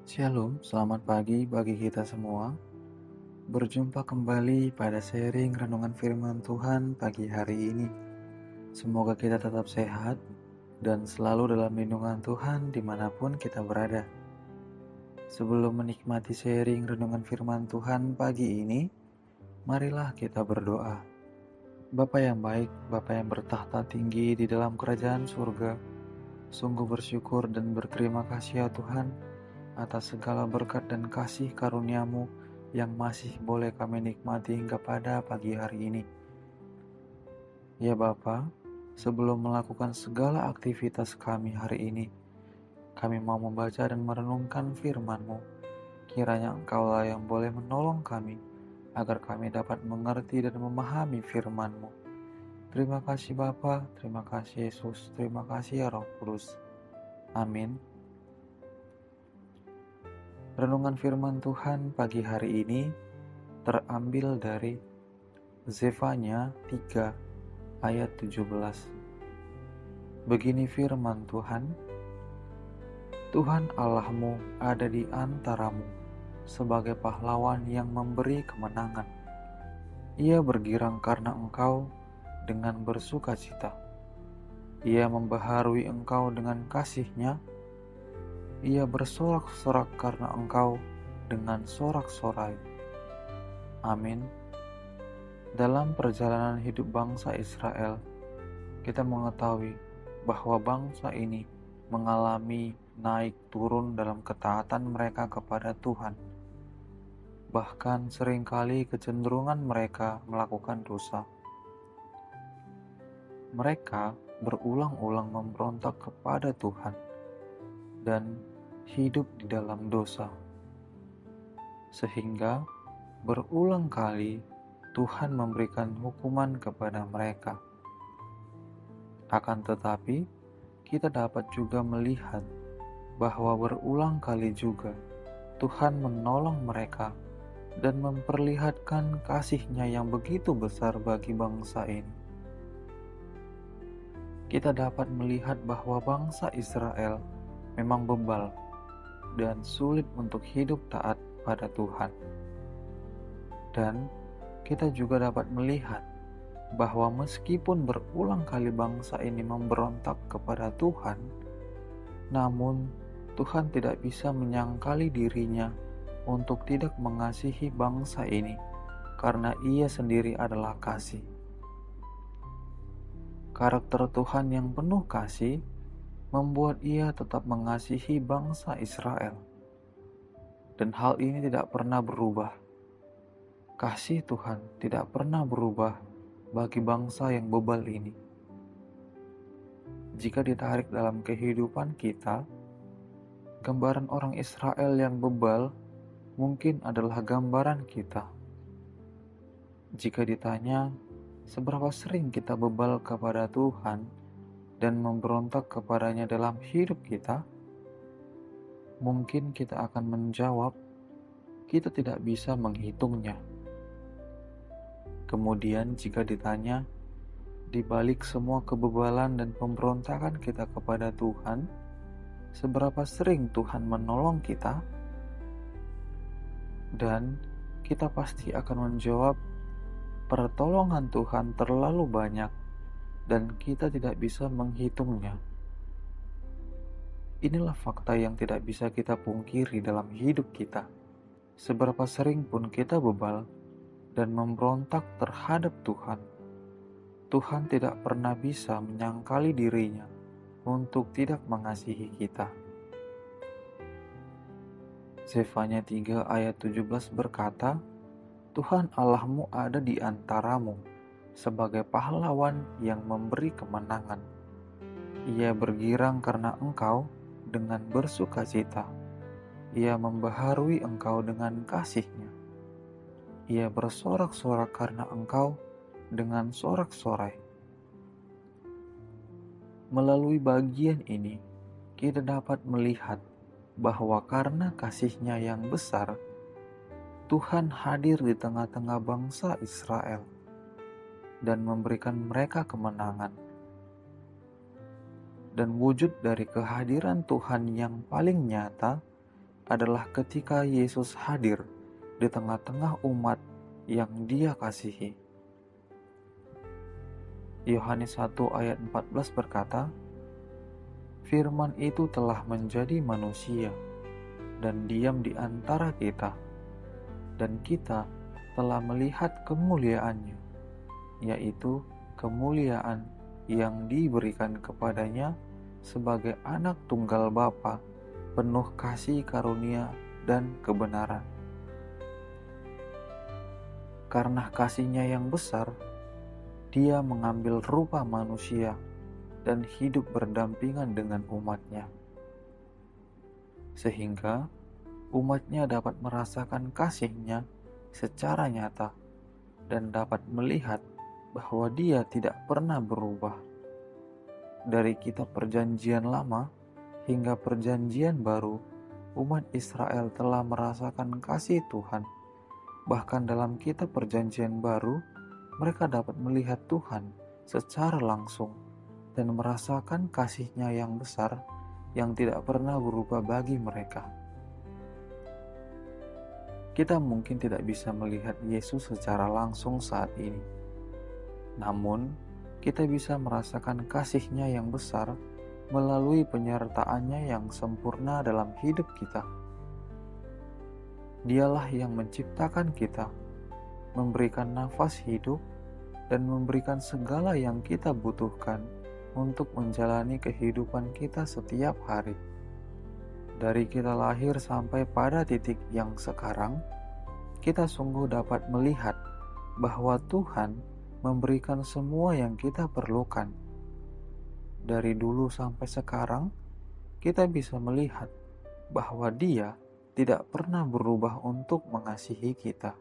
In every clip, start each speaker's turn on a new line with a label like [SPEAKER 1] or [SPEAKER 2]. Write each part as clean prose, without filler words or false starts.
[SPEAKER 1] Shalom, selamat pagi bagi kita semua. Berjumpa kembali pada sharing renungan firman Tuhan pagi hari ini. Semoga kita tetap sehat dan selalu dalam lindungan Tuhan dimanapun kita berada. Sebelum menikmati sharing renungan firman Tuhan pagi ini, marilah kita berdoa. Bapa yang baik, Bapa yang bertahta tinggi di dalam kerajaan surga, sungguh bersyukur dan berterima kasih ya Tuhan atas segala berkat dan kasih karunia-Mu yang masih boleh kami nikmati hingga pada pagi hari ini. Ya Bapa, sebelum melakukan segala aktivitas kami hari ini, kami mau membaca dan merenungkan firman-Mu. Kiranya Engkaulah yang boleh menolong kami, agar kami dapat mengerti dan memahami firman-Mu. Terima kasih Bapa, terima kasih Yesus, terima kasih ya Roh Kudus. Amin. Renungan firman Tuhan pagi hari ini terambil dari Zefanya 3 ayat 17. Begini firman Tuhan, Tuhan Allahmu ada di antaramu sebagai pahlawan yang memberi kemenangan. Ia bergirang karena engkau dengan bersukacita. Ia membaharui engkau dengan kasih-Nya. Ia bersorak-sorak karena engkau dengan sorak-sorai. Amin. Dalam perjalanan hidup bangsa Israel, kita mengetahui bahwa bangsa ini mengalami naik turun dalam ketaatan mereka kepada Tuhan. Bahkan seringkali kecenderungan mereka melakukan dosa. Mereka berulang-ulang memberontak kepada Tuhan dan hidup di dalam dosa. Sehingga berulang kali Tuhan memberikan hukuman kepada mereka. Akan tetapi, kita dapat juga melihat bahwa berulang kali juga Tuhan menolong mereka dan memperlihatkan kasih-Nya yang begitu besar bagi bangsa ini. Kita dapat melihat bahwa bangsa Israel memang bebal dan sulit untuk hidup taat pada Tuhan. Dan kita juga dapat melihat bahwa meskipun berulang kali bangsa ini memberontak kepada Tuhan, namun Tuhan tidak bisa menyangkali dirinya untuk tidak mengasihi bangsa ini karena Ia sendiri adalah kasih. Karakter Tuhan yang penuh kasih membuat Ia tetap mengasihi bangsa Israel. Dan hal ini tidak pernah berubah. Kasih Tuhan tidak pernah berubah bagi bangsa yang bebal ini. Jika ditarik dalam kehidupan kita, gambaran orang Israel yang bebal mungkin adalah gambaran kita. Jika ditanya, seberapa sering kita bebal kepada Tuhan dan memberontak kepadanya dalam hidup kita, mungkin kita akan menjawab, kita tidak bisa menghitungnya. Kemudian jika ditanya, di balik semua kebebalan dan pemberontakan kita kepada Tuhan, seberapa sering Tuhan menolong kita? Dan kita pasti akan menjawab, pertolongan Tuhan terlalu banyak dan kita tidak bisa menghitungnya. Inilah fakta yang tidak bisa kita pungkiri dalam hidup kita. Seberapa sering pun kita bebal dan memberontak terhadap Tuhan, Tuhan tidak pernah bisa menyangkali dirinya untuk tidak mengasihi kita. Zefanya 3 ayat 17 berkata, Tuhan Allahmu ada di antaramu sebagai pahlawan yang memberi kemenangan. Ia bergirang karena engkau dengan bersukacita. Ia membaharui engkau dengan kasih-Nya. Ia bersorak-sorak karena engkau dengan sorak-sorai. Melalui bagian ini, kita dapat melihat bahwa karena kasih-Nya yang besar, Tuhan hadir di tengah-tengah bangsa Israel dan memberikan mereka kemenangan. Dan wujud dari kehadiran Tuhan yang paling nyata adalah ketika Yesus hadir di tengah-tengah umat yang Dia kasihi. Yohanes 1 ayat 14 berkata, "Firman itu telah menjadi manusia dan diam di antara kita, dan kita telah melihat kemuliaannya, yaitu kemuliaan yang diberikan kepadanya sebagai anak tunggal Bapa, penuh kasih karunia dan kebenaran." Karena kasih-Nya yang besar, Dia mengambil rupa manusia dan hidup berdampingan dengan umat-Nya, sehingga umat-Nya dapat merasakan kasih-Nya secara nyata dan dapat melihat bahwa Dia tidak pernah berubah. Dari kitab Perjanjian Lama hingga Perjanjian Baru, umat Israel telah merasakan kasih Tuhan. Bahkan dalam kitab Perjanjian Baru, mereka dapat melihat Tuhan secara langsung dan merasakan kasih-Nya yang besar yang tidak pernah berubah bagi mereka. Kita mungkin tidak bisa melihat Yesus secara langsung saat ini. Namun, kita bisa merasakan kasih-Nya yang besar melalui penyertaan-Nya yang sempurna dalam hidup kita. Dialah yang menciptakan kita, memberikan nafas hidup, dan memberikan segala yang kita butuhkan untuk menjalani kehidupan kita setiap hari. Dari kita lahir sampai pada titik yang sekarang, kita sungguh dapat melihat bahwa Tuhan memberikan semua yang kita perlukan. Dari dulu sampai sekarang, kita bisa melihat bahwa Dia tidak pernah berubah untuk mengasihi kita.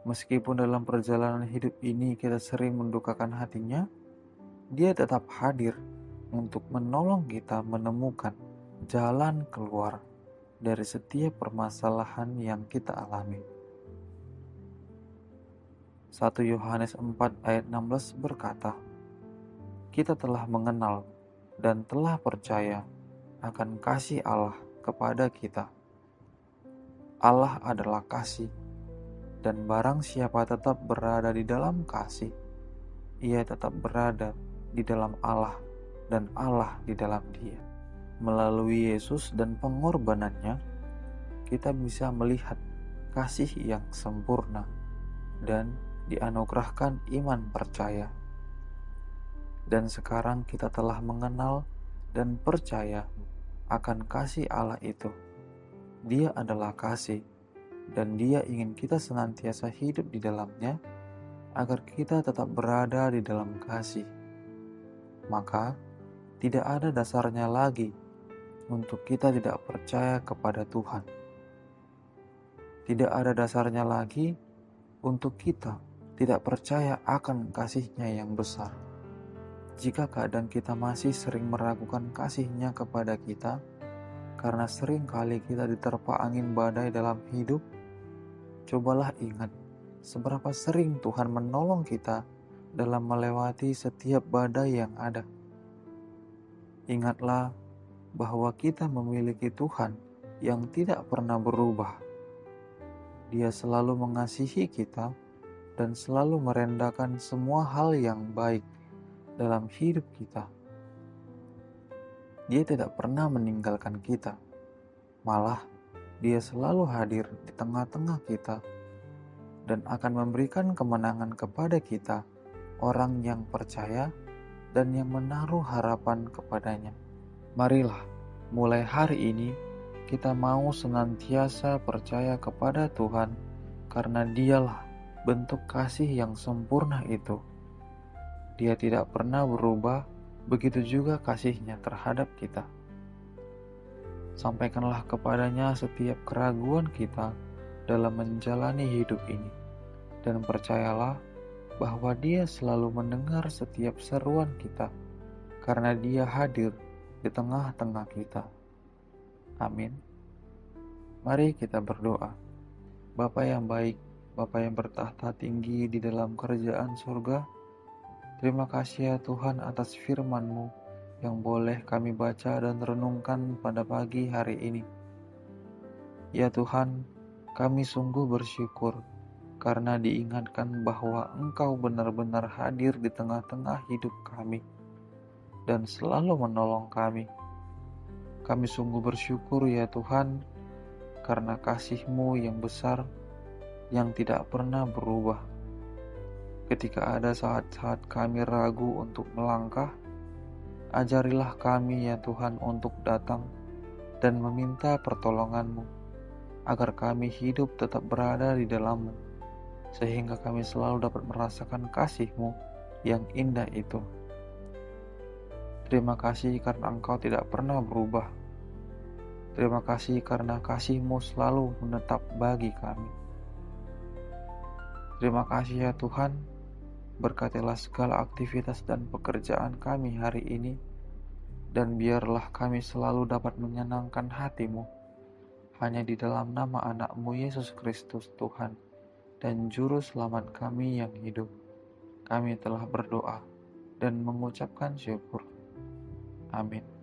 [SPEAKER 1] Meskipun dalam perjalanan hidup ini kita sering mendukakan hatinya, Dia tetap hadir untuk menolong kita menemukan jalan keluar dari setiap permasalahan yang kita alami. 1 Yohanes 4 ayat 16 berkata, "Kita telah mengenal dan telah percaya akan kasih Allah kepada kita. Allah adalah kasih, dan barang siapa tetap berada di dalam kasih, ia tetap berada di dalam Allah dan Allah di dalam Dia." Melalui Yesus dan pengorbanannya, kita bisa melihat kasih yang sempurna dan dianugerahkan iman percaya. Dan sekarang kita telah mengenal dan percaya akan kasih Allah itu. Dia adalah kasih, dan Dia ingin kita senantiasa hidup di dalamnya agar kita tetap berada di dalam kasih. Maka, tidak ada dasarnya lagi untuk kita tidak percaya kepada Tuhan. Tidak ada dasarnya lagi untuk kita tidak percaya akan kasih-Nya yang besar. Jika keadaan kita masih sering meragukan kasih-Nya kepada kita, karena sering kali kita diterpa angin badai dalam hidup, cobalah ingat seberapa sering Tuhan menolong kita dalam melewati setiap badai yang ada. Ingatlah bahwa kita memiliki Tuhan yang tidak pernah berubah. Dia selalu mengasihi kita dan selalu merendahkan semua hal yang baik dalam hidup kita. Dia tidak pernah meninggalkan kita. Malah, Dia selalu hadir di tengah-tengah kita dan akan memberikan kemenangan kepada kita, orang yang percaya dan yang menaruh harapan kepadanya. Marilah, mulai hari ini kita mau senantiasa percaya kepada Tuhan, karena Dialah bentuk kasih yang sempurna itu. Dia tidak pernah berubah, begitu juga kasih-Nya terhadap kita. Sampaikanlah kepadanya setiap keraguan kita dalam menjalani hidup ini, dan percayalah bahwa Dia selalu mendengar setiap seruan kita, karena Dia hadir di tengah-tengah kita. Amin. Mari kita berdoa. Bapa yang baik, Bapa yang bertahta tinggi di dalam kerajaan surga, terima kasih ya Tuhan atas firman-Mu yang boleh kami baca dan renungkan pada pagi hari ini. Ya Tuhan, kami sungguh bersyukur karena diingatkan bahwa Engkau benar-benar hadir di tengah-tengah hidup kami dan selalu menolong kami. Kami sungguh bersyukur ya Tuhan, karena kasih-Mu yang besar yang tidak pernah berubah. Ketika ada saat-saat kami ragu untuk melangkah, ajarilah kami ya Tuhan untuk datang dan meminta pertolongan-Mu, agar kami hidup tetap berada di dalam-Mu, sehingga kami selalu dapat merasakan kasih-Mu yang indah itu. Terima kasih karena Engkau tidak pernah berubah. Terima kasih karena kasih-Mu selalu menetap bagi kami. Terima kasih ya Tuhan, berkatilah segala aktivitas dan pekerjaan kami hari ini, dan biarlah kami selalu dapat menyenangkan hati-Mu, hanya di dalam nama anak-Mu Yesus Kristus Tuhan dan Juru Selamat kami yang hidup. Kami telah berdoa dan mengucapkan syukur. Amin.